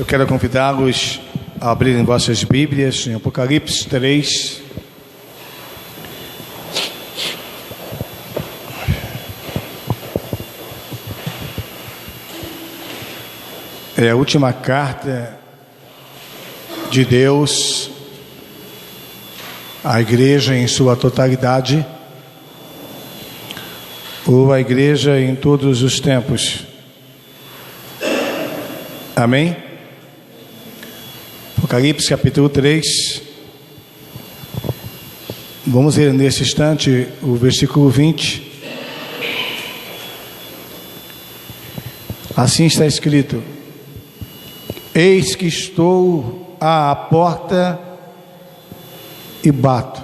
quero convidá-los a abrirem vossas Bíblias em Apocalipse 3. É a última carta de Deus à igreja em sua totalidade, ou à igreja em todos os tempos. Amém? Apocalipse capítulo 3. Vamos ler nesse instante o versículo 20. Assim está escrito: eis que estou à porta e bato.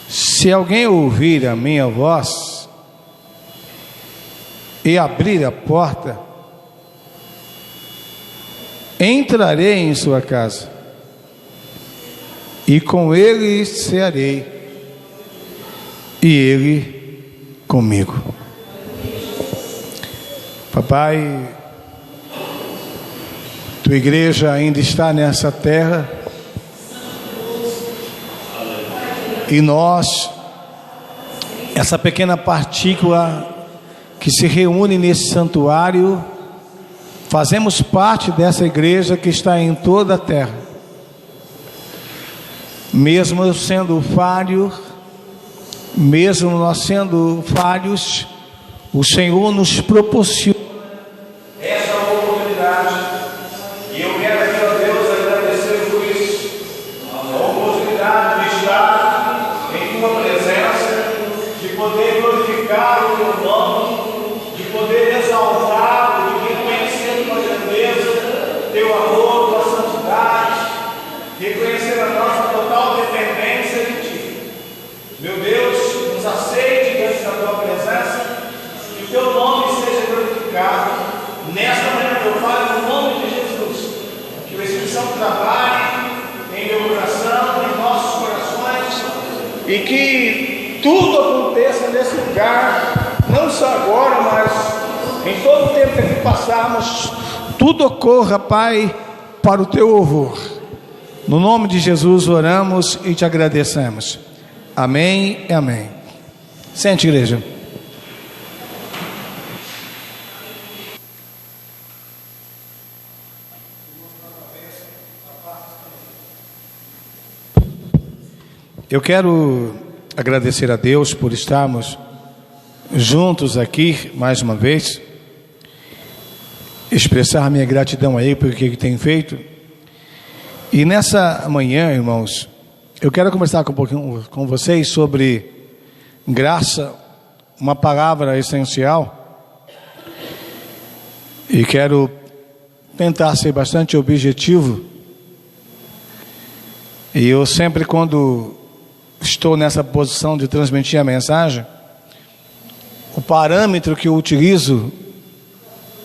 Se alguém ouvir a minha voz e abrir a porta, entrarei em sua casa e com ele cearei e ele comigo. Papai, tua igreja ainda está nessa terra e nós, essa pequena partícula que se reúne nesse santuário, fazemos parte dessa igreja que está em toda a terra. Mesmo eu sendo falho, mesmo nós sendo falhos, o Senhor nos proporciona essa oportunidade. E eu quero aqui, ó Deus, agradecer por isso, a oportunidade de estar em tua presença, de poder glorificar o teu nome, de poder exaltar, teu amor, tua santidade, reconhecer a nossa total dependência de ti. Meu Deus, nos aceite diante da tua presença, que o teu nome seja glorificado. Nesta manhã eu falo no nome de Jesus, que o Espírito Santo trabalhe em meu coração, em nossos corações, e que tudo aconteça nesse lugar, não só agora, mas em todo o tempo que aqui passarmos. Tudo ocorra, Pai, para o teu louvor. No nome de Jesus oramos e te agradecemos. Amém e amém. Sente, igreja. Eu quero agradecer a Deus por estarmos juntos aqui mais uma vez, expressar minha gratidão a Ele por o que Ele tem feito. E nessa manhã, irmãos, eu quero conversar um pouquinho com vocês sobre graça, uma palavra essencial, e quero tentar ser bastante objetivo. E eu sempre, quando estou nessa posição de transmitir a mensagem, o parâmetro que eu utilizo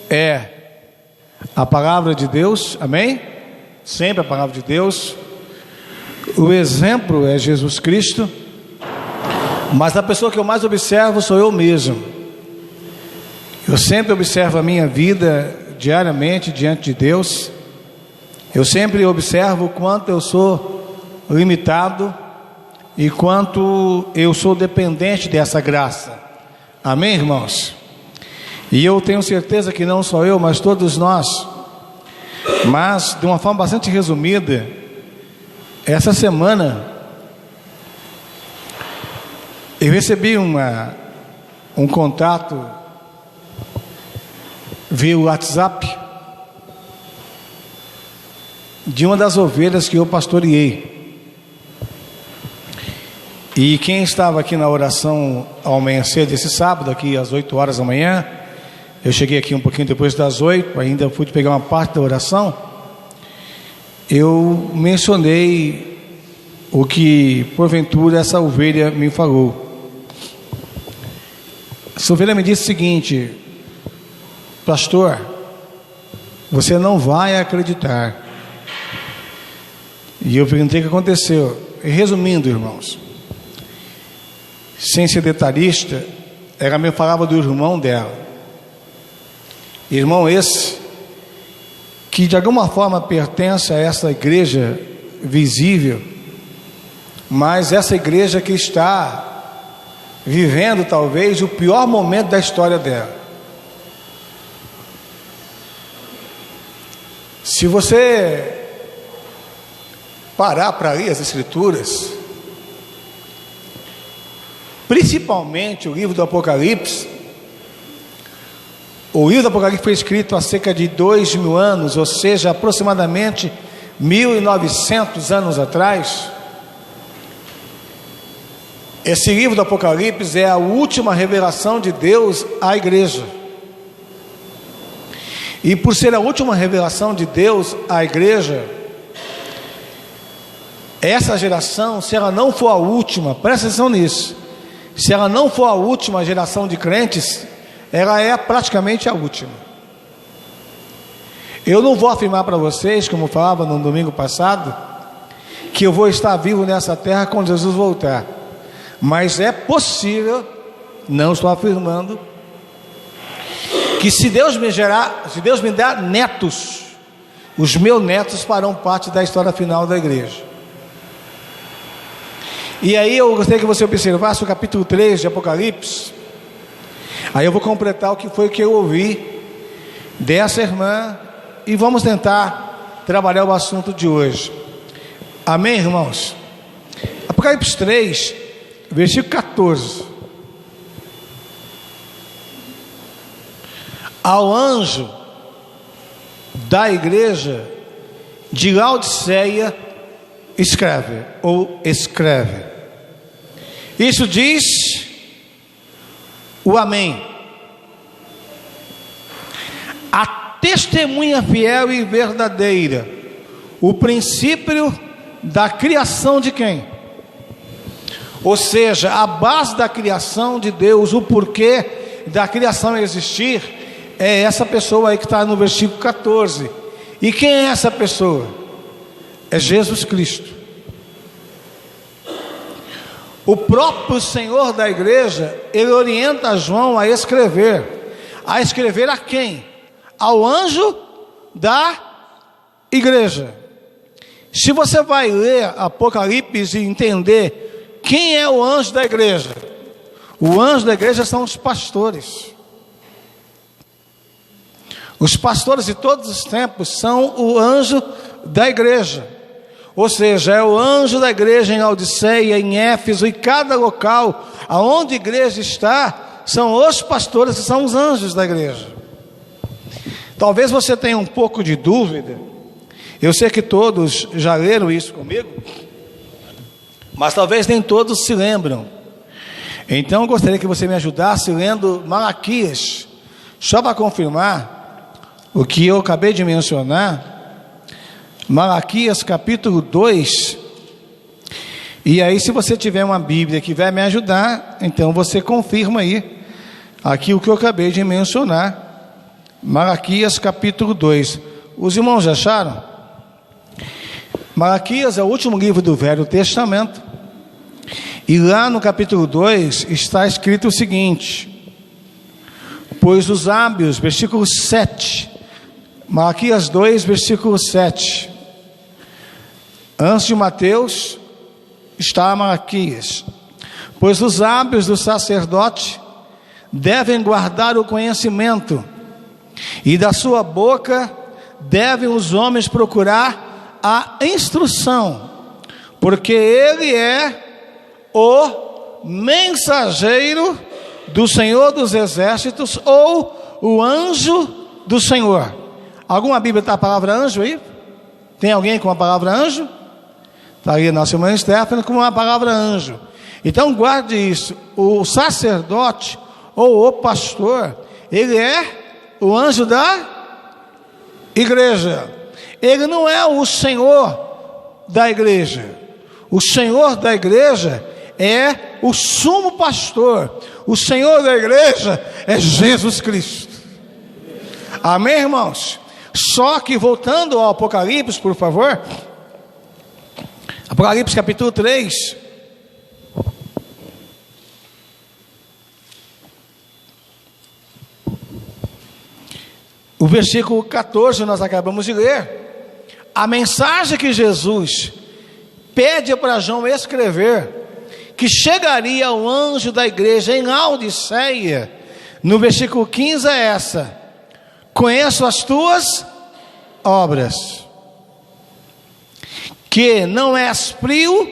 é a palavra de Deus, amém? Sempre a palavra de Deus. O exemplo é Jesus Cristo, mas a pessoa que eu mais observo sou eu mesmo. Eu sempre observo a minha vida diariamente diante de Deus. Eu sempre observo o quanto eu sou limitado e quanto eu sou dependente dessa graça. Amém, irmãos? E eu tenho certeza que não só eu, mas todos nós. Mas de uma forma bastante resumida, essa semana eu recebi um contato via WhatsApp de uma das ovelhas que eu pastoreei. E quem estava aqui na oração ao amanhecer desse sábado, aqui às 8 horas da manhã, eu cheguei aqui um pouquinho depois das 8, ainda fui pegar uma parte da oração. Eu mencionei o que porventura essa ovelha me falou. Essa ovelha me disse o seguinte: pastor, você não vai acreditar. E eu perguntei o que aconteceu. E resumindo, irmãos, sem ser detalhista, ela me falava do irmão dela. Irmão esse que de alguma forma pertence a essa igreja visível, mas essa igreja que está vivendo talvez o pior momento da história dela. Se você parar para ler as Escrituras, principalmente o livro do Apocalipse, o livro do Apocalipse foi escrito há cerca de 2.000 anos, ou seja, aproximadamente 1.900 anos atrás. Esse livro do Apocalipse é a última revelação de Deus à igreja. E por ser a última revelação de Deus à igreja, essa geração, se ela não for a última, presta atenção nisso, se ela não for a última geração de crentes, ela é praticamente a última. Eu não vou afirmar para vocês, como eu falava no domingo passado, que eu vou estar vivo nessa terra quando Jesus voltar, mas é possível, não estou afirmando, que se Deus me der netos, os meus netos farão parte da história final da igreja. E aí eu gostaria que você observasse o capítulo 3 de Apocalipse. Aí eu vou completar o que foi que eu ouvi dessa irmã e vamos tentar trabalhar o assunto de hoje. Amém, irmãos? Apocalipse 3, versículo 14. Ao anjo da igreja de Laodiceia escreve. Isso diz o Amém, a testemunha fiel e verdadeira, o princípio da criação de quem? Ou seja, a base da criação de Deus, o porquê da criação existir, é essa pessoa aí que está no versículo 14. E quem é essa pessoa? É Jesus Cristo. O próprio Senhor da igreja, ele orienta João a escrever a quem? Ao anjo da igreja. Se você vai ler Apocalipse e entender quem é o anjo da igreja, o anjo da igreja são os pastores. Os pastores de todos os tempos são o anjo da igreja. Ou seja, é o anjo da igreja em Laodiceia, em Éfeso, e cada local aonde a igreja está, são os pastores que são os anjos da igreja. Talvez você tenha um pouco de dúvida, eu sei que todos já leram isso comigo, mas talvez nem todos se lembram. Então eu gostaria que você me ajudasse lendo Malaquias, só para confirmar o que eu acabei de mencionar. Malaquias capítulo 2. E aí, se você tiver uma Bíblia que vai me ajudar, então você confirma aí aqui o que eu acabei de mencionar. Malaquias capítulo 2. Os irmãos já acharam? Malaquias é o último livro do Velho Testamento. E lá no capítulo 2 está escrito o seguinte: pois os lábios, versículo 7. Malaquias 2, versículo 7. Antes de Mateus está Malaquias. Pois os lábios do sacerdote devem guardar o conhecimento, e da sua boca devem os homens procurar a instrução, porque ele é o mensageiro do Senhor dos Exércitos, ou o anjo do Senhor. Alguma Bíblia está a palavra anjo aí? Tem alguém com a palavra anjo? Está aí a nossa irmã Stephanie com a palavra anjo. Então guarde isso: o sacerdote ou o pastor, ele é o anjo da igreja. Ele não é o Senhor da igreja. O Senhor da igreja é o sumo pastor. O Senhor da igreja é Jesus Cristo. Amém, irmãos? Só que voltando ao Apocalipse, por favor. Apocalipse capítulo 3. o versículo 14 nós acabamos de ler, a mensagem que Jesus pede para João escrever, que chegaria ao anjo da igreja em Laodiceia, no versículo 15 é essa: conheço as tuas obras, que não és frio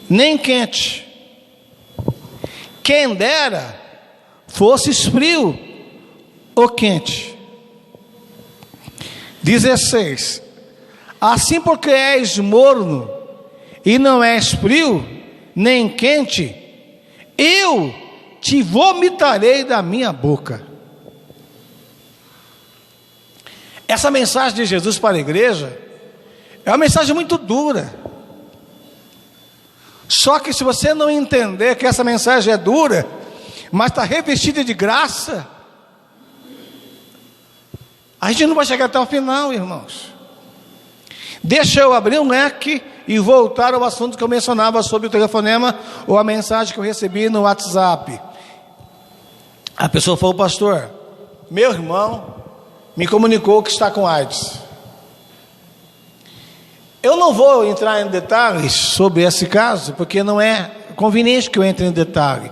nem quente. Quem dera fosses frio ou quente. 16. Assim, porque és morno e não és frio nem quente, eu te vomitarei da minha boca. Essa mensagem de Jesus para a igreja é uma mensagem muito dura. Só que se você não entender que essa mensagem é dura, mas está revestida de graça, a gente não vai chegar até o final, irmãos. Deixa eu abrir um leque e voltar ao assunto que eu mencionava sobre o telefonema ou a mensagem que eu recebi no WhatsApp. A pessoa falou: pastor, meu irmão me comunicou que está com AIDS. Eu não vou entrar em detalhes sobre esse caso, porque não é conveniente que eu entre em detalhe.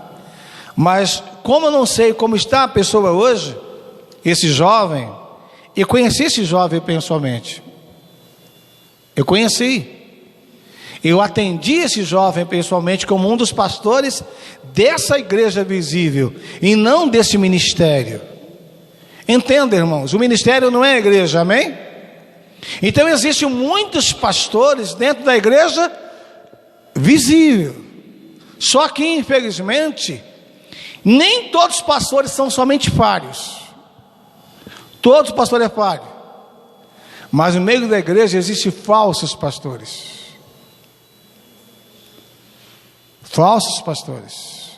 Mas como eu não sei como está a pessoa hoje, esse jovem, eu conheci esse jovem pessoalmente. Eu atendi esse jovem pessoalmente como um dos pastores dessa igreja visível e não desse ministério. Entenda, irmãos, o ministério não é a igreja, amém? Então existem muitos pastores dentro da igreja visível. Só que infelizmente nem todos os pastores são somente falhos. Todos os pastores é falho. Mas no meio da igreja existem falsos pastores. Falsos pastores.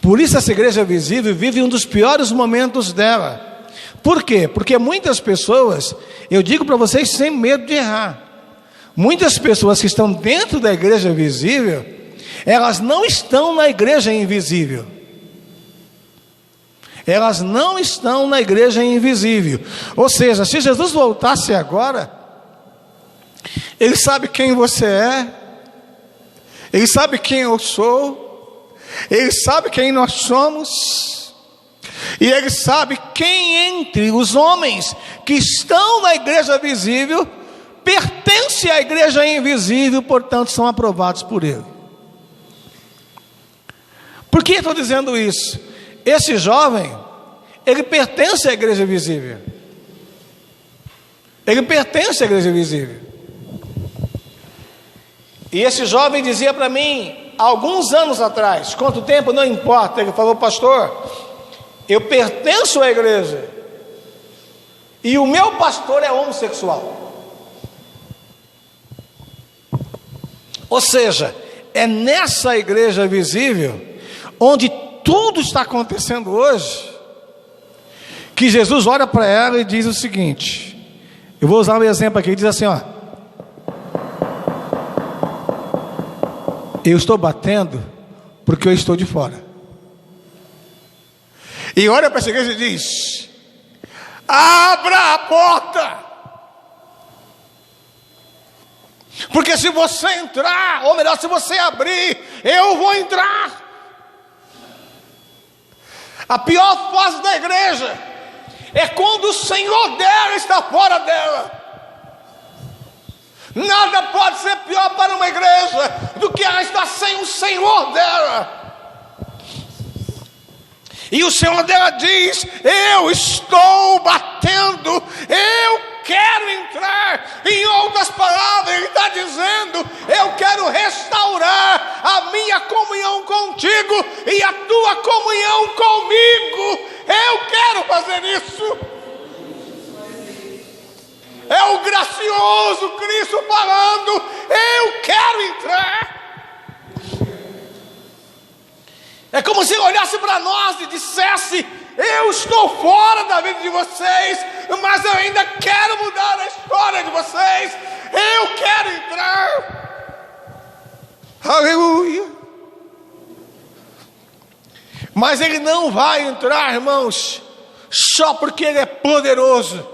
Por isso essa igreja visível vive um dos piores momentos dela. Por quê? Porque muitas pessoas, eu digo para vocês sem medo de errar, muitas pessoas que estão dentro da igreja visível, elas não estão na igreja invisível. Elas não estão na igreja invisível. Ou seja, se Jesus voltasse agora, Ele sabe quem você é, Ele sabe quem eu sou, Ele sabe quem nós somos, e Ele sabe quem entre os homens que estão na igreja visível pertence à igreja invisível, portanto são aprovados por Ele. Por que estou dizendo isso? Esse jovem, ele pertence à igreja visível. Ele pertence à igreja visível. E esse jovem dizia para mim, alguns anos atrás, quanto tempo não importa, ele falou: pastor, eu pertenço à igreja e o meu pastor é homossexual. Ou seja, é nessa igreja visível, onde tudo está acontecendo hoje, que Jesus olha para ela e diz o seguinte, eu vou usar um exemplo aqui, ele diz assim, ó: eu estou batendo porque eu estou de fora. E olha para essa igreja e diz: abra a porta, porque se você entrar, ou melhor, se você abrir, eu vou entrar. A pior fase da igreja é quando o Senhor dela está fora dela. Nada pode ser pior para uma igreja do que ela estar sem o Senhor dela. E o Senhor dela diz: eu estou batendo, eu quero entrar. Em outras palavras, Ele está dizendo: eu quero restaurar a minha comunhão contigo e a tua comunhão comigo. Eu quero fazer isso. É o gracioso Cristo falando: eu quero entrar. É como se Ele olhasse para nós e dissesse: eu estou fora da vida de vocês, mas eu ainda quero mudar a história de vocês. Eu quero entrar. Aleluia. Mas Ele não vai entrar, irmãos, só porque Ele é poderoso.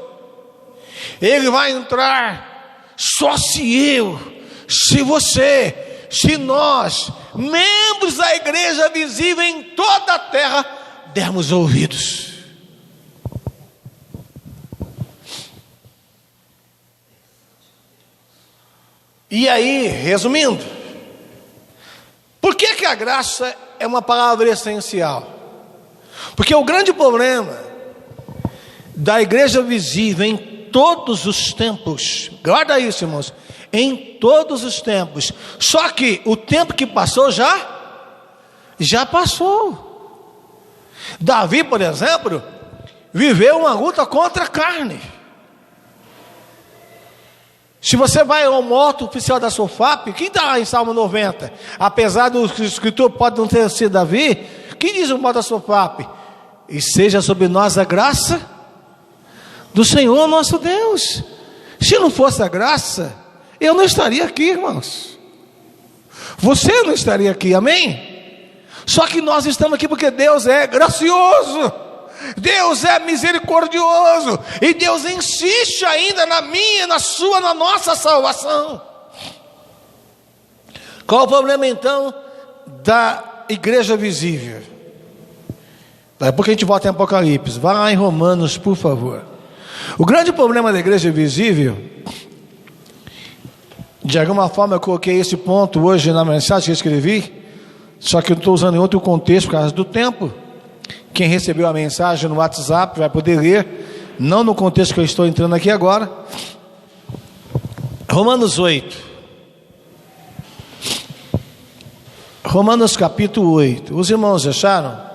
Ele vai entrar só se eu, se você, se nós, membros da igreja visível em toda a terra, dermos ouvidos. E aí, resumindo, por que a graça é uma palavra essencial? Porque o grande problema da igreja visível em todos os tempos, guarda isso, irmãos, em todos os tempos, só que o tempo que passou já passou. Davi, por exemplo, viveu uma luta contra a carne. Se você vai ao moto oficial da SOFAP, quem está lá em Salmo 90? Apesar do escritor pode não ter sido Davi, quem diz o moto da SOFAP? E seja sobre nós a graça do Senhor nosso Deus. Se não fosse a graça, eu não estaria aqui, irmãos. Você não estaria aqui, amém? Só que nós estamos aqui porque Deus é gracioso, Deus é misericordioso, e Deus insiste ainda na minha, na sua, na nossa salvação. Qual o problema então da igreja visível? Daqui a pouco a gente volta em Apocalipse. Vai lá em Romanos, por favor. O grande problema da igreja visível, de alguma forma eu coloquei esse ponto hoje na mensagem que eu escrevi, só que eu estou usando em outro contexto por causa do tempo. Quem recebeu a mensagem no WhatsApp vai poder ler, não no contexto que eu estou entrando aqui agora. Romanos 8. Romanos capítulo 8. Os irmãos acharam?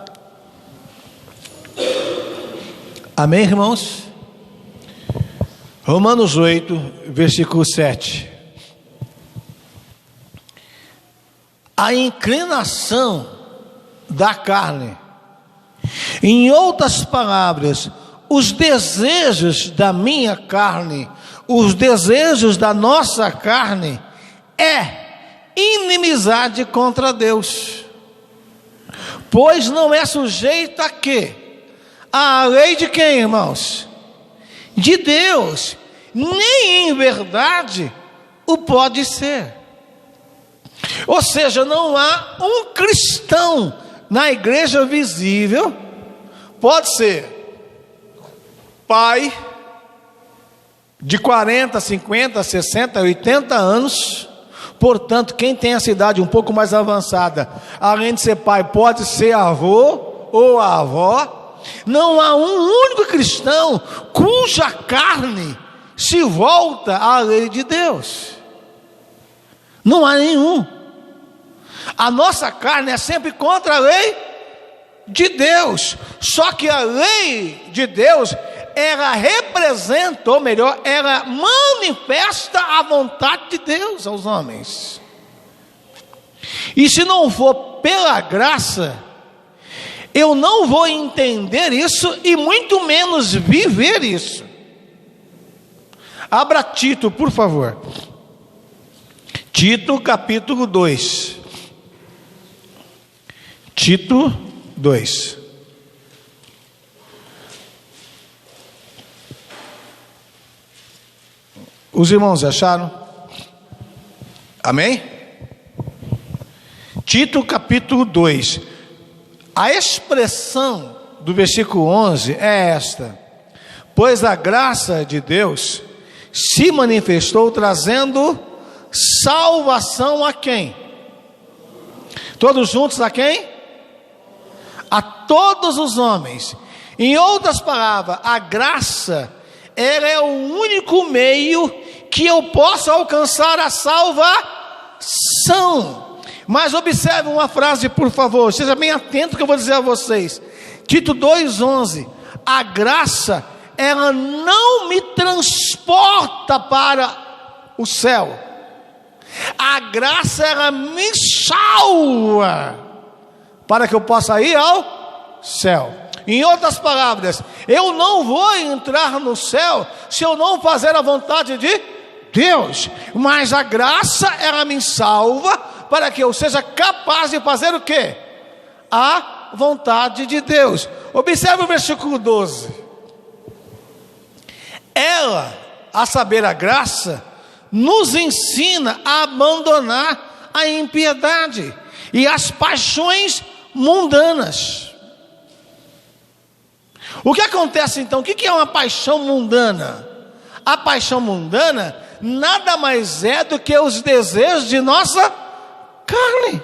Amém, irmãos? Romanos 8, versículo 7. A inclinação da carne, em outras palavras, os desejos da minha carne, os desejos da nossa carne, é inimizade contra Deus, pois não é sujeita a quê? A lei de quem, irmãos? De Deus, nem em verdade o pode ser. Ou seja, não há um cristão na igreja visível, pode ser pai de 40, 50, 60, 80 anos, portanto, quem tem essa idade um pouco mais avançada, além de ser pai, pode ser avô ou avó. Não há um único cristão cuja carne se volta à lei de Deus. Não há nenhum. A nossa carne é sempre contra a lei de Deus. Só que a lei de Deus, ela representa, ou melhor, ela manifesta a vontade de Deus aos homens. E se não for pela graça, eu não vou entender isso e muito menos viver isso. Abra Tito, por favor. Tito capítulo 2. Tito 2. Os irmãos acharam? Amém? Tito capítulo 2. A expressão do versículo 11 é esta: pois a graça de Deus se manifestou trazendo salvação a quem? Todos juntos a quem? A todos os homens. Em outras palavras, a graça, ela é o único meio que eu posso alcançar a salvação. Mas observe uma frase, por favor, seja bem atento que eu vou dizer a vocês. Tito 2:11. A graça, ela não me transporta para o céu. A graça, ela me salva para que eu possa ir ao céu. Em outras palavras, eu não vou entrar no céu se eu não fazer a vontade de Deus. Mas a graça, ela me salva para que eu seja capaz de fazer o quê? A vontade de Deus. Observe o versículo 12. Ela, a saber a graça, nos ensina a abandonar a impiedade e as paixões mundanas. O que acontece então? O que é uma paixão mundana? A paixão mundana nada mais é do que os desejos de nossa carne.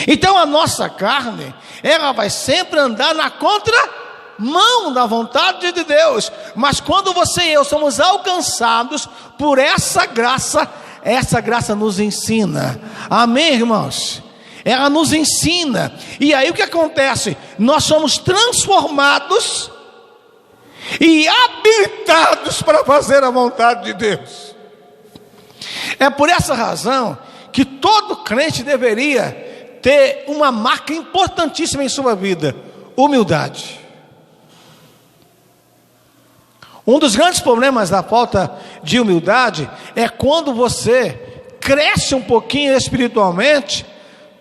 Então a nossa carne, ela vai sempre andar na contramão da vontade de Deus. Mas quando você e eu somos alcançados por essa graça nos ensina. Amém, irmãos? Ela nos ensina. E aí o que acontece? Nós somos transformados e habilitados para fazer a vontade de Deus. É por essa razão que todo crente deveria ter uma marca importantíssima em sua vida: humildade. Um dos grandes problemas da falta de humildade é quando você cresce um pouquinho espiritualmente.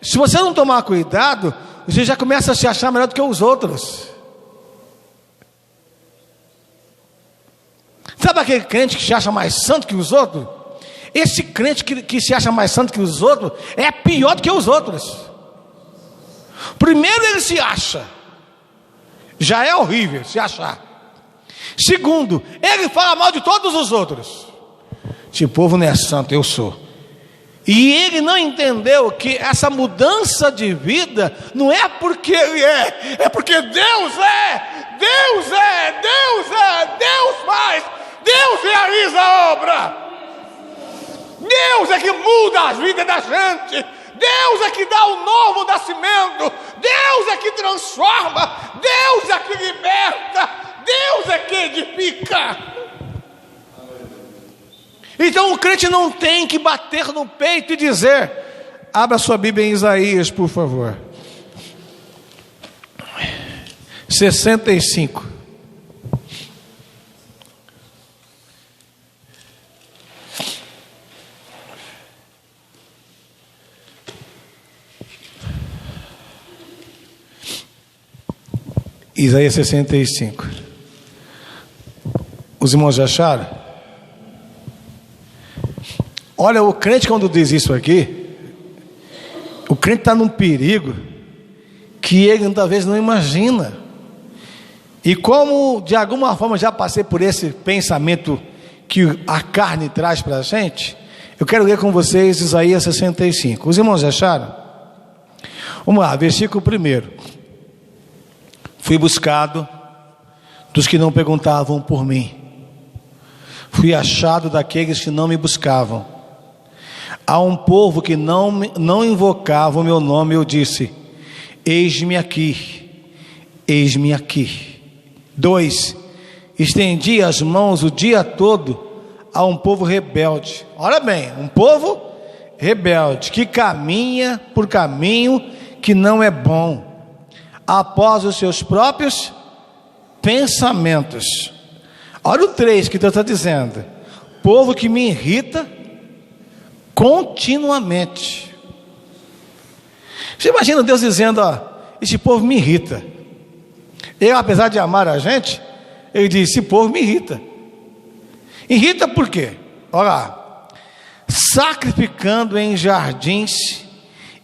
Se você não tomar cuidado, você já começa a se achar melhor do que os outros. Sabe aquele crente que se acha mais santo que os outros? Esse crente que se acha mais santo que os outros é pior do que os outros. Primeiro, ele se acha, já é horrível se achar. Segundo, ele fala mal de todos os outros. Esse povo não é santo, eu sou. E ele não entendeu que essa mudança de vida não é porque ele é porque Deus é, Deus é, Deus é, Deus faz, Deus realiza a obra. Deus é que muda as vidas da gente, Deus é que dá o novo nascimento, Deus é que transforma, Deus é que liberta, Deus é que edifica. Então o crente não tem que bater no peito e dizer, abra sua Bíblia em Isaías, por favor. 65. Isaías 65. Os irmãos já acharam? Olha, o crente quando diz isso aqui, o crente está num perigo que ele talvez não imagina. E como de alguma forma já passei por esse pensamento que a carne traz para a gente, eu quero ler com vocês Isaías 65. Os irmãos já acharam? Vamos lá, versículo 1. Fui buscado dos que não perguntavam por mim, fui achado daqueles que não me buscavam. A um povo que não invocava o meu nome, eu disse: eis-me aqui, eis-me aqui. 2. Estendi as mãos o dia todo a um povo rebelde. Olha bem, um povo rebelde, que caminha por caminho que não é bom, após os seus próprios pensamentos. Olha o 3 que Deus está dizendo: povo que me irrita continuamente. Você imagina Deus dizendo: ó, esse povo me irrita. Ele, apesar de amar a gente, ele diz: esse povo me irrita. Irrita por quê? Olha lá: sacrificando em jardins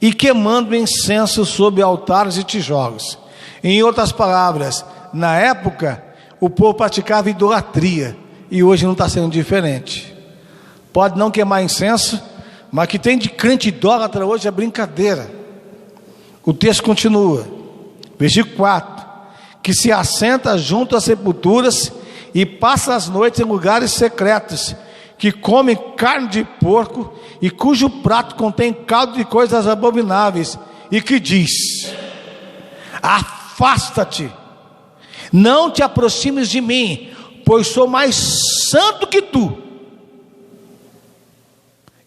e queimando incenso sobre altares e tijolos. Em outras palavras, na época o povo praticava idolatria, e hoje não está sendo diferente. Pode não queimar incenso, mas que tem de crente idólatra hoje é brincadeira. O texto continua, versículo 4: que se assenta junto às sepulturas e passa as noites em lugares secretos, que come carne de porco e cujo prato contém caldo de coisas abomináveis, e que diz: afasta-te, não te aproximes de mim, pois sou mais santo que tu.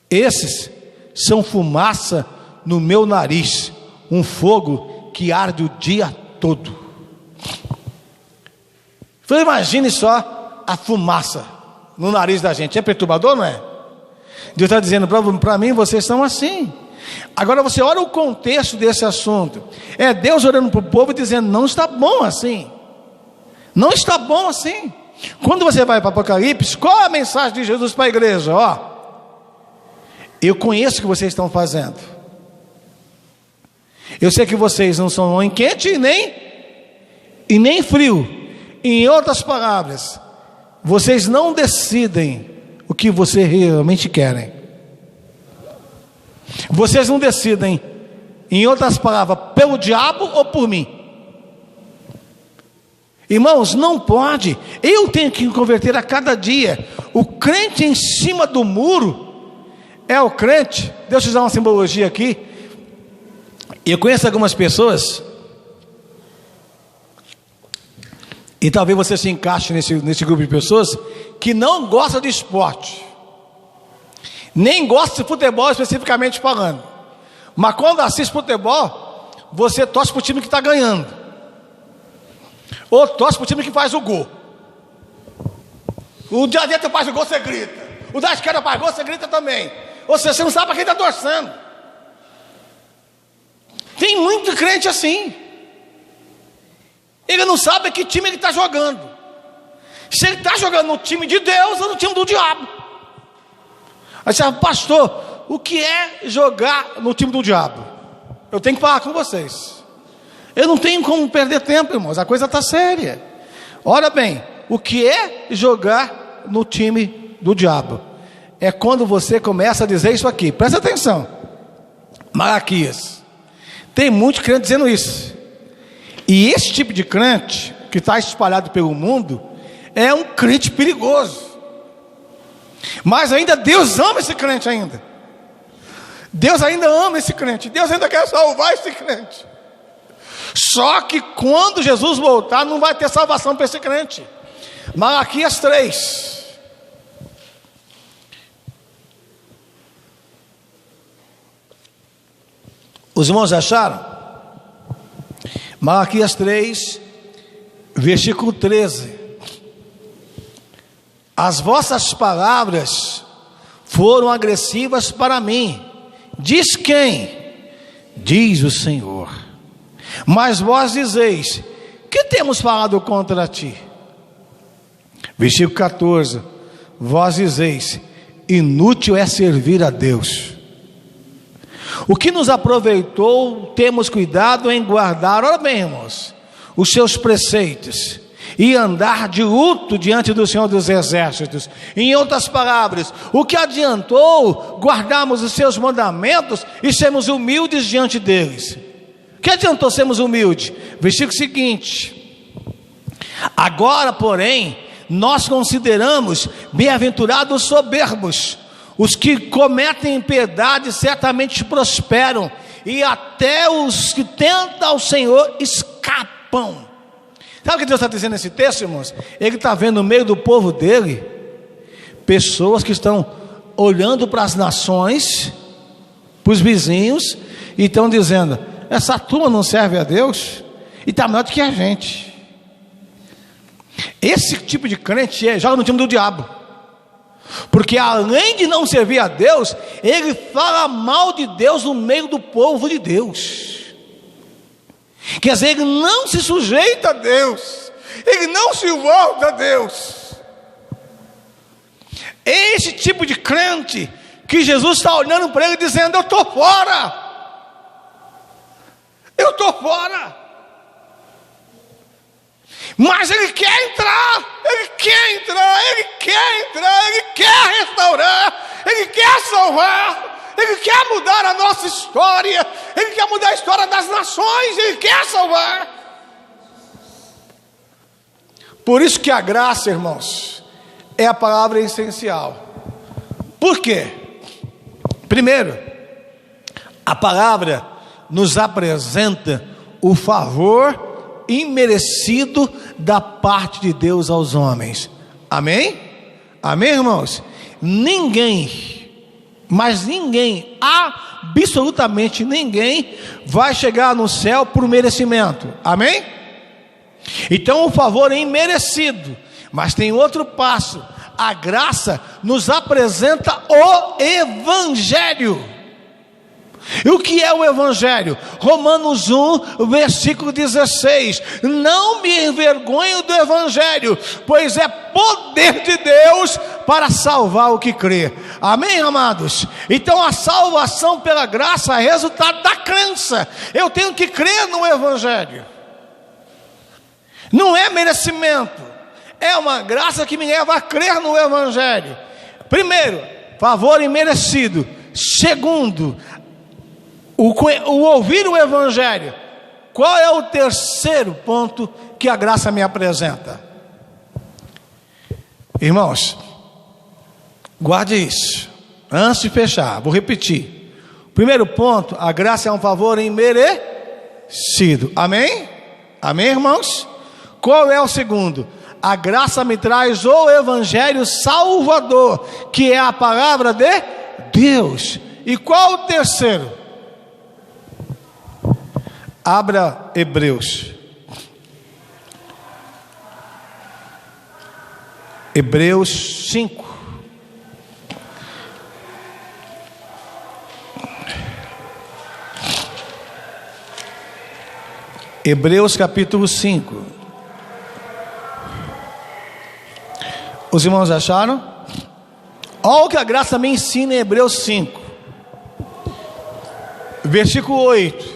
Esses são fumaça no meu nariz, um fogo que arde o dia todo. Então imagine só a fumaça no nariz da gente. É perturbador, não é? Deus está dizendo para mim: vocês são assim. Agora você olha o contexto desse assunto. É Deus orando para o povo e dizendo: não está bom assim. Não está bom assim. Quando você vai para Apocalipse, qual é a mensagem de Jesus para a igreja? Ó, eu conheço o que vocês estão fazendo. Eu sei que vocês não são nem quente e nem frio. Em outras palavras, vocês não decidem o que vocês realmente querem. Vocês não decidem, em outras palavras, pelo diabo ou por mim. Irmãos, não pode. Eu tenho que me converter a cada dia. O crente em cima do muro é o crente. Deixa eu usar uma simbologia aqui. Eu conheço algumas pessoas, e talvez você se encaixe nesse grupo de pessoas, que não gosta de esporte, nem gosta de futebol especificamente falando, mas quando assiste futebol, você torce para o time que está ganhando, ou torce para o time que faz o gol. O da direita faz o gol, você grita. O da esquerda faz gol, você grita também. Ou seja, você não sabe para quem está torcendo. Tem muito crente assim. Ele não sabe que time ele está jogando. Se ele está jogando no time de Deus ou no time do diabo. Aí você fala: pastor, o que é jogar no time do diabo? Eu tenho que falar com vocês. Eu não tenho como perder tempo, irmãos. A coisa está séria. Olha bem, o que é jogar no time do diabo? É quando você começa a dizer isso aqui. Presta atenção. Malaquias. Tem muitos crentes dizendo isso. E esse tipo de crente, que está espalhado pelo mundo, é um crente perigoso. Mas ainda Deus ama esse crente ainda. Deus ainda ama esse crente. Deus ainda quer salvar esse crente. Só que quando Jesus voltar, não vai ter salvação para esse crente. Malaquias 3. Os irmãos acharam? Malaquias 3, versículo 13. As vossas palavras foram agressivas para mim. Diz quem? Diz o Senhor. Mas vós dizeis: que temos falado contra ti? Versículo 14. Vós dizeis: inútil é servir a Deus. O que nos aproveitou, temos cuidado em guardar, olha bem, irmãos, os seus preceitos, e andar de luto diante do Senhor dos Exércitos. Em outras palavras, o que adiantou guardarmos os seus mandamentos e sermos humildes diante deles? O que adiantou sermos humildes? Versículo seguinte: agora, porém, nós consideramos bem-aventurados os soberbos. Os que cometem impiedade certamente prosperam, e até os que tentam ao Senhor escapam. Sabe o que Deus está dizendo nesse texto, irmãos? Ele está vendo no meio do povo dele pessoas que estão olhando para as nações, para os vizinhos, e estão dizendo: essa turma não serve a Deus e está melhor do que a gente. Esse tipo de crente joga no time do diabo. Porque além de não servir a Deus, ele fala mal de Deus no meio do povo de Deus. Quer dizer, ele não se sujeita a Deus, ele não se volta a Deus. Esse tipo de crente que Jesus está olhando para ele dizendo: eu estou fora, eu estou fora. Mas ele quer entrar, ele quer entrar, ele quer entrar, ele quer restaurar, ele quer salvar, ele quer mudar a nossa história, ele quer mudar a história das nações, ele quer salvar. Por isso que a graça, irmãos, é a palavra essencial. Por quê? Primeiro, a palavra nos apresenta o favor imerecido da parte de Deus aos homens. Amém? Amém, irmãos? Ninguém, mas ninguém, absolutamente ninguém, vai chegar no céu por merecimento. Amém? Então o favor é imerecido. Mas tem outro passo: a graça nos apresenta o Evangelho. E o que é o Evangelho? Romanos 1, versículo 16: não me envergonho do Evangelho, pois é poder de Deus para salvar o que crê. Amém, amados? Então a salvação pela graça é resultado da crença. Eu tenho que crer no Evangelho. Não é merecimento, é uma graça que me leva a crer no Evangelho. Primeiro, favor imerecido. Segundo, o ouvir o Evangelho. Qual é o terceiro ponto que a graça me apresenta? Irmãos, guarde isso. Antes de fechar, vou repetir. Primeiro ponto, a graça é um favor imerecido. Amém? Amém, irmãos? Qual é o segundo? A graça me traz o Evangelho Salvador, que é a palavra de Deus. E qual o terceiro? Abra Hebreus. Hebreus 5. Hebreus capítulo 5. Os irmãos acharam? Olha o que a graça me ensina em Hebreus 5, versículo 8.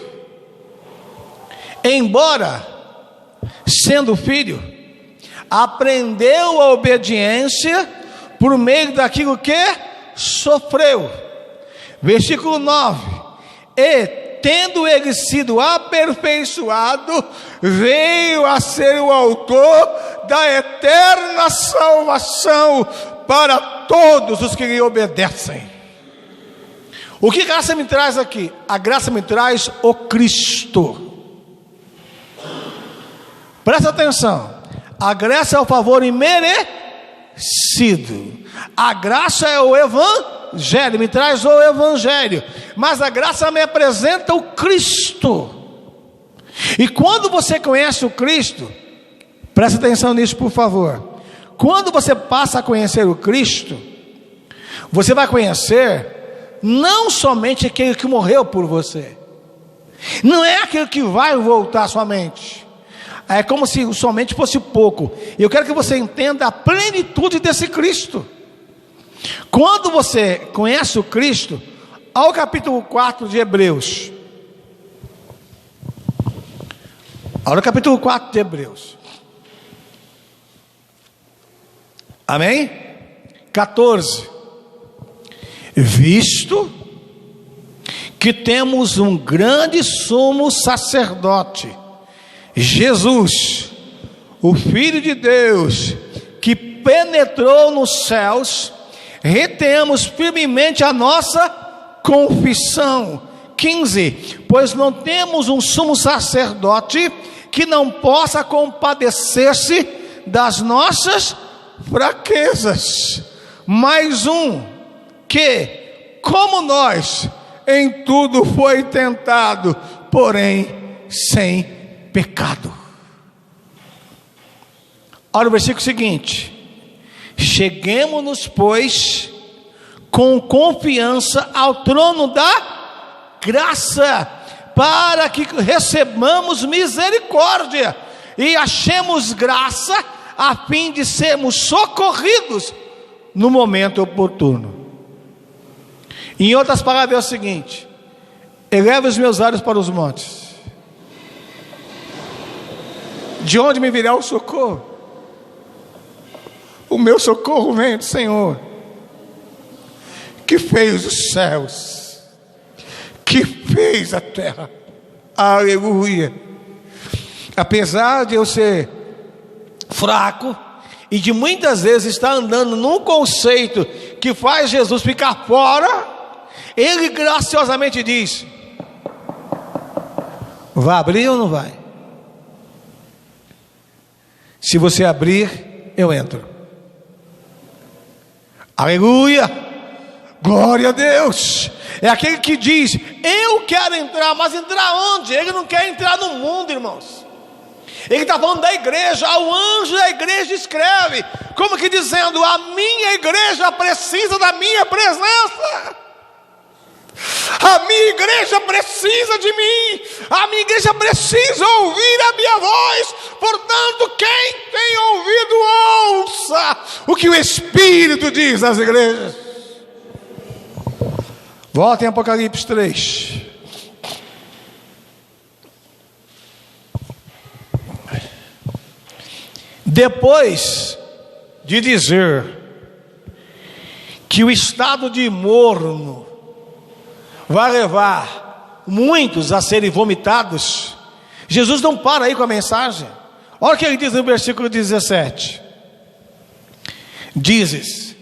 Embora, sendo filho, aprendeu a obediência por meio daquilo que sofreu. Versículo 9. E, tendo ele sido aperfeiçoado, veio a ser o autor da eterna salvação para todos os que lhe obedecem. O que a graça me traz aqui? A graça me traz o Cristo. Presta atenção. A graça é o favor imerecido. A graça é o Evangelho, me traz o Evangelho. Mas a graça me apresenta o Cristo. E quando você conhece o Cristo, presta atenção nisso, por favor. Quando você passa a conhecer o Cristo, você vai conhecer não somente aquele que morreu por você, não é aquele que vai voltar somente. É como se somente fosse pouco. E eu quero que você entenda a plenitude desse Cristo. Quando você conhece o Cristo, ao capítulo 4 de Hebreus. Olha o capítulo 4 de Hebreus. Amém? 14. Visto que temos um grande sumo sacerdote, Jesus, o Filho de Deus, que penetrou nos céus, retemos firmemente a nossa confissão. 15. Pois não temos um sumo sacerdote que não possa compadecer-se das nossas fraquezas, mas um que, como nós, em tudo foi tentado, porém sem pecado. Olha o versículo seguinte: cheguemo-nos, pois, com confiança ao trono da graça, para que recebamos misericórdia e achemos graça, a fim de sermos socorridos no momento oportuno. Em outras palavras é o seguinte: eleva os meus olhos para os montes, de onde me virá o socorro? O meu socorro vem do Senhor, que fez os céus, que fez a terra. Aleluia. Apesar de eu ser fraco e de muitas vezes estar andando num conceito que faz Jesus ficar fora, Ele graciosamente diz: vai abrir ou não vai? Se você abrir, eu entro. Aleluia, glória a Deus. É aquele que diz: eu quero entrar, mas entrar onde? Ele não quer entrar no mundo, irmãos. Ele está falando da igreja. O anjo da igreja escreve como que dizendo: a minha igreja precisa da minha presença. A minha igreja precisa de mim. A minha igreja precisa ouvir a minha voz. Portanto, quem tem ouvido, ouça o que o Espírito diz às igrejas. Voltem a Apocalipse 3. Depois de dizer que o estado de morno vai levar muitos a serem vomitados, Jesus não para aí com a mensagem. Olha o que ele diz no versículo 17: Dizes: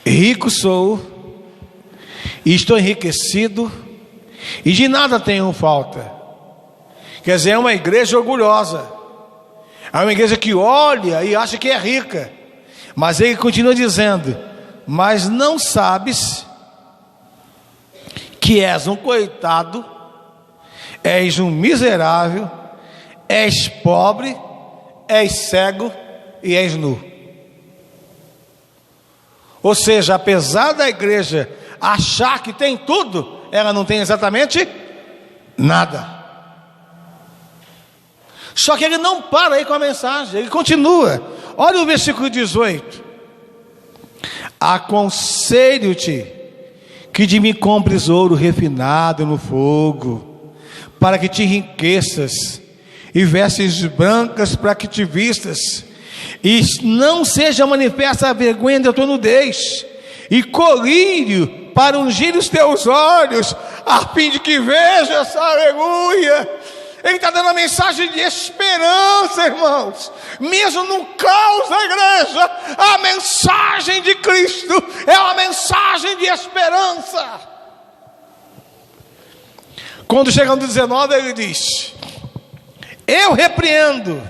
rico sou, e estou enriquecido, e de nada tenho falta. Quer dizer, é uma igreja orgulhosa, é uma igreja que olha e acha que é rica. Mas ele continua dizendo: mas não sabes que és um coitado, és um miserável, és pobre, és cego e és nu. Ou seja, apesar da igreja achar que tem tudo, ela não tem exatamente nada. Só que ele não para aí com a mensagem, ele continua. Olha o versículo 18: aconselho-te que de mim compres ouro refinado no fogo, para que te enriqueças, e vestes brancas para que te vistas, e não seja manifesta a vergonha da tua nudez, e colírio para ungir os teus olhos, a fim de que vejas. Aleluia. Ele está dando a mensagem de esperança, irmãos. Mesmo no caos da igreja, a mensagem de Cristo é uma mensagem de esperança. Quando chega no 19, ele diz: eu repreendo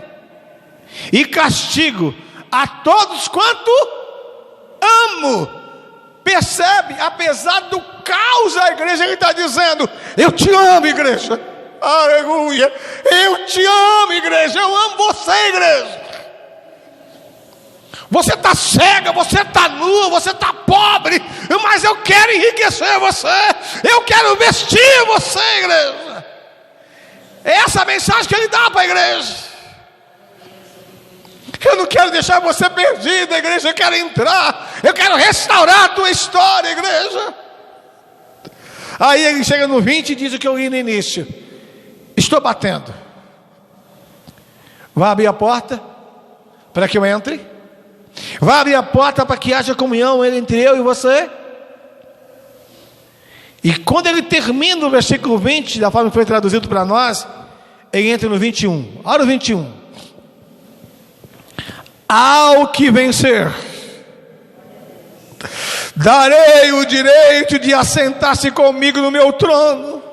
e castigo a todos quanto amo. Percebe? Apesar do caos da igreja, ele está dizendo: eu te amo, igreja. Aleluia. Eu te amo, igreja. Eu amo você, igreja. Você está cega, você está nua, você está pobre, mas eu quero enriquecer você. Eu quero vestir você, igreja. É essa a mensagem que ele dá para a igreja. Eu não quero deixar você perdida, igreja. Eu quero entrar, eu quero restaurar a tua história, igreja. Aí ele chega no 20 e diz o que eu li no início: estou batendo. Vai abrir a porta para que eu entre? Vai abrir a porta para que haja comunhão entre eu e você? E quando ele termina o versículo 20, da forma que foi traduzido para nós, ele entra no 21. Olha o 21. Ao que vencer, darei o direito de assentar-se comigo no meu trono,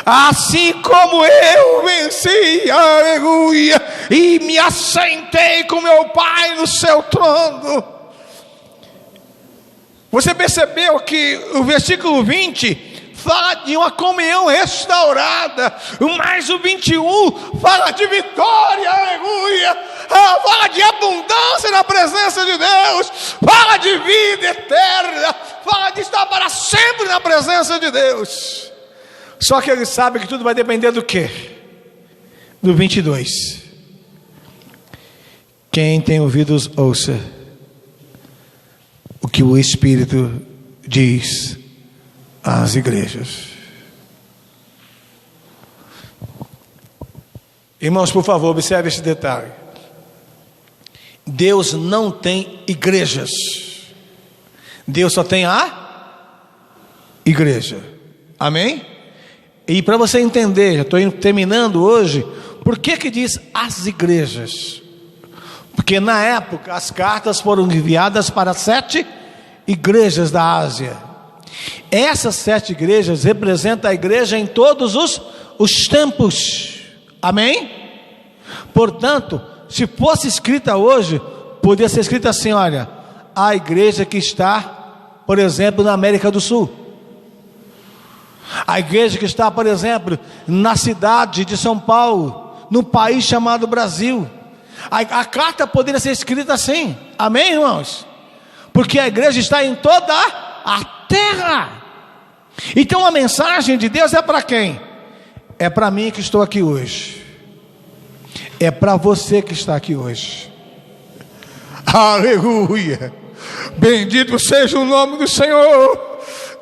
assim como eu venci, aleluia, e me assentei com meu Pai no seu trono. Você percebeu que o versículo 20 fala de uma comunhão restaurada, mas o 21 fala de vitória, aleluia, fala de abundância na presença de Deus, fala de vida eterna, fala de estar para sempre na presença de Deus. Só que ele sabe que tudo vai depender do quê? Do 22. Quem tem ouvidos, ouça o que o Espírito diz às igrejas. Irmãos, por favor, observe esse detalhe. Deus não tem igrejas. Deus só tem a igreja. Amém? E para você entender, já estou terminando hoje, por que diz as igrejas? Porque na época as cartas foram enviadas para 7 igrejas da Ásia. Essas 7 igrejas representam a igreja em todos os tempos. Amém? Portanto, se fosse escrita hoje, poderia ser escrita assim: olha, a igreja que está, por exemplo, na América do Sul, a igreja que está, por exemplo, na cidade de São Paulo, no país chamado Brasil. A carta poderia ser escrita assim. Amém, irmãos? Porque a igreja está em toda a terra. Então a mensagem de Deus é para quem? É para mim que estou aqui hoje. É para você que está aqui hoje. Aleluia! Bendito seja o nome do Senhor.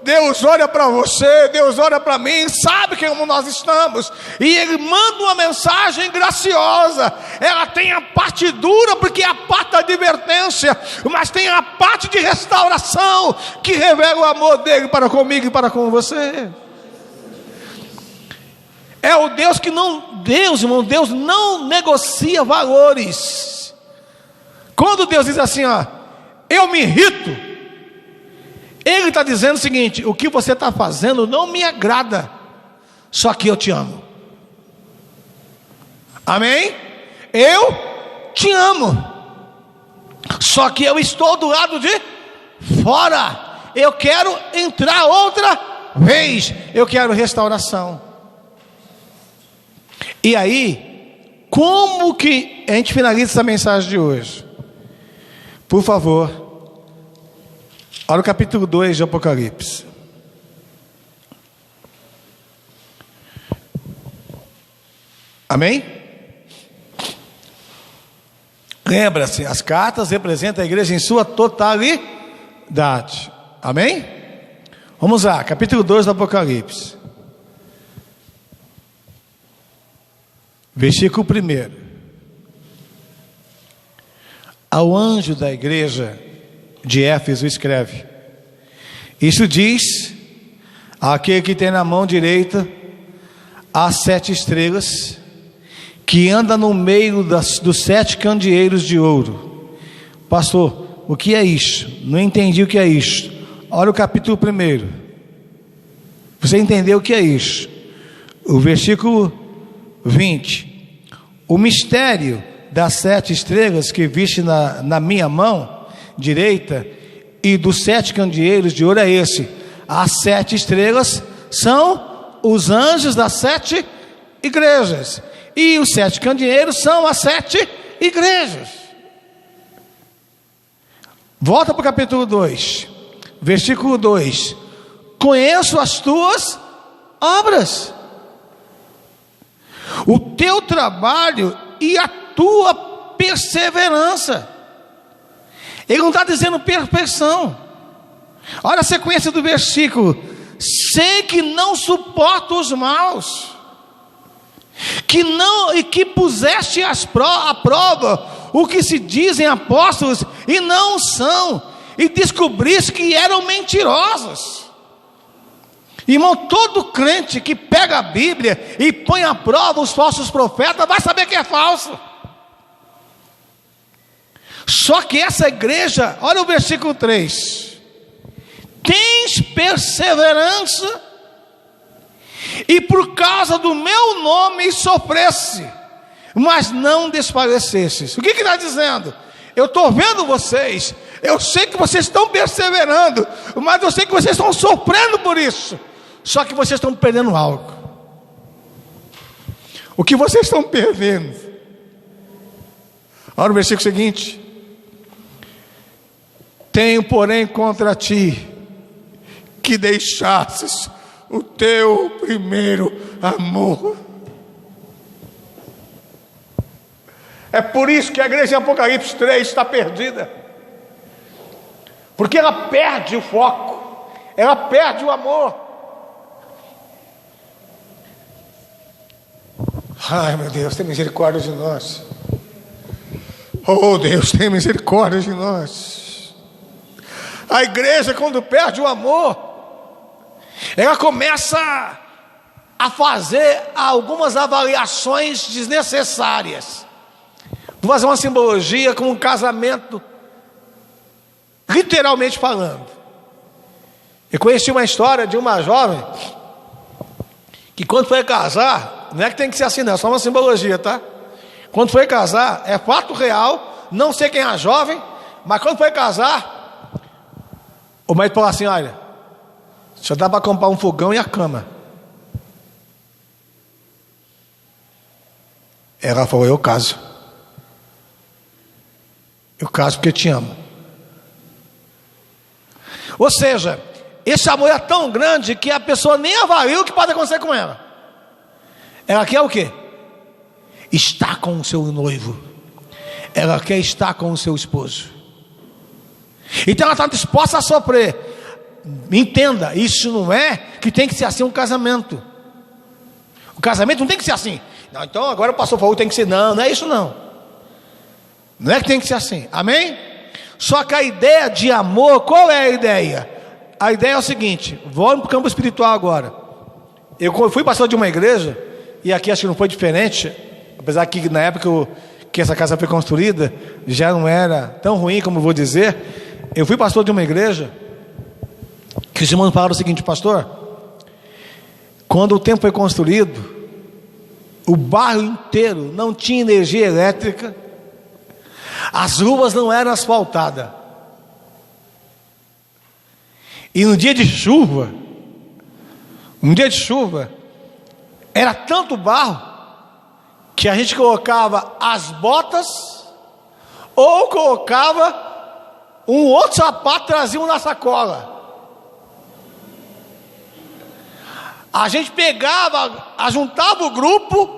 Deus olha para você, Deus olha para mim, sabe como nós estamos, e Ele manda uma mensagem graciosa. Ela tem a parte dura, porque é a parte da advertência, mas tem a parte de restauração, que revela o amor dele para comigo e para com você. É o Deus que não, Deus, irmão, Deus não negocia valores. Quando Deus diz assim, ó, eu me irrito, Ele está dizendo o seguinte: o que você está fazendo não me agrada, só que eu te amo. Amém? Eu te amo, só que eu estou do lado de fora. Eu quero entrar outra vez. Eu quero restauração. E aí, como que a gente finaliza essa mensagem de hoje? Por favor, olha o capítulo 2 de Apocalipse. Amém? Lembra-se, as cartas representam a igreja em sua totalidade. Amém? Vamos lá, capítulo 2 do Apocalipse. Versículo 1. Ao anjo da igreja de Éfeso escreve: isso diz aquele que tem na mão direita as 7 estrelas, que anda no meio dos 7 candeeiros de ouro. Pastor, o que é isso? Não entendi o que é isso. Olha o capítulo 1. Você entendeu o que é isso? O versículo 20. O mistério das 7 estrelas que viste na minha mão direita e dos 7 candeeiros de ouro é esse: as 7 estrelas são os anjos das 7 igrejas, e os 7 candeeiros são as 7 igrejas. Volta para o capítulo 2, versículo 2: conheço as tuas obras, o teu trabalho e a tua perseverança. Ele não está dizendo perfeição. Olha a sequência do versículo: sei que não suporto os maus, que puseste à prova o que se dizem apóstolos e não são, e descobriste que eram mentirosos. Irmão, todo crente que pega a Bíblia e põe à prova os falsos profetas vai saber que é falso. Só que essa igreja, olha o versículo 3: tens perseverança, e por causa do meu nome sofresse, mas não desfalecesses. O que está dizendo? Eu estou vendo vocês, eu sei que vocês estão perseverando, mas eu sei que vocês estão sofrendo por isso. Só que vocês estão perdendo algo. O que vocês estão perdendo? Olha o versículo seguinte: tenho, porém, contra ti que deixasses o teu primeiro amor. É por isso que a igreja em Apocalipse 3 está perdida, porque ela perde o foco, ela perde o amor. Ai, meu Deus, tem misericórdia de nós. Oh, Deus, tem misericórdia de nós. A igreja, quando perde o amor, ela começa a fazer algumas avaliações desnecessárias. Vou fazer uma simbologia com um casamento, literalmente falando. Eu conheci uma história de uma jovem que, quando foi casar, não é que tem que ser assim não, é só uma simbologia, tá? Quando foi casar, é fato real, não sei quem é a jovem, mas quando foi casar, o marido falou assim: olha, só dá para comprar um fogão e a cama. Ela falou: eu caso porque te amo. Ou seja, esse amor é tão grande que a pessoa nem avalia o que pode acontecer com ela. Ela quer o quê? Estar com o seu noivo. Ela quer estar com o seu esposo. Então ela está disposta a sofrer. Entenda, isso não é que tem que ser assim um casamento. O casamento não tem que ser assim. Não, então agora o pastor falou que tem que ser. Não, não é isso não. Não é que tem que ser assim. Amém? Só que a ideia de amor, qual é a ideia? A ideia é o seguinte, vamos para o campo espiritual agora. Eu fui pastor de uma igreja, e aqui acho que não foi diferente, apesar que na época que essa casa foi construída, já não era tão ruim como eu vou dizer. Eu fui pastor de uma igreja, que os irmãos falaram o seguinte: pastor, quando o templo foi construído, o bairro inteiro não tinha energia elétrica, as ruas não eram asfaltadas, e no dia de chuva, era tanto barro que a gente colocava as botas ou colocava um outro sapato, trazia na sacola. A gente pegava, ajuntava o grupo,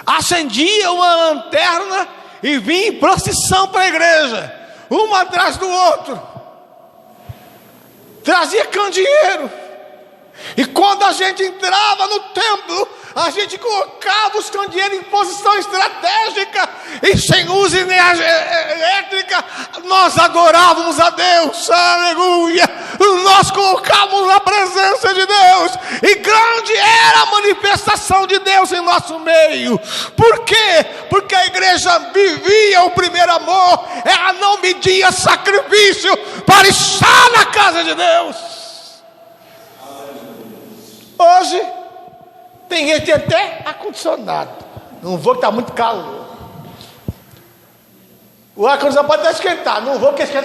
acendia uma lanterna e vinha em procissão para a igreja, um atrás do outro, trazia candeeiro, e quando a gente entrava no templo, a gente colocava os candeeiros em posição estratégica, e sem luz elétrica, nós adorávamos a Deus, aleluia, nós colocávamos na presença de Deus, e grande era a manifestação de Deus em nosso meio. Por quê? Porque a igreja vivia o primeiro amor, ela não media sacrifício para estar na casa de Deus. Hoje tem gente até ar-condicionado, não vou que está muito calor, o ar-condicionado pode até esquentar, não vou que esquenta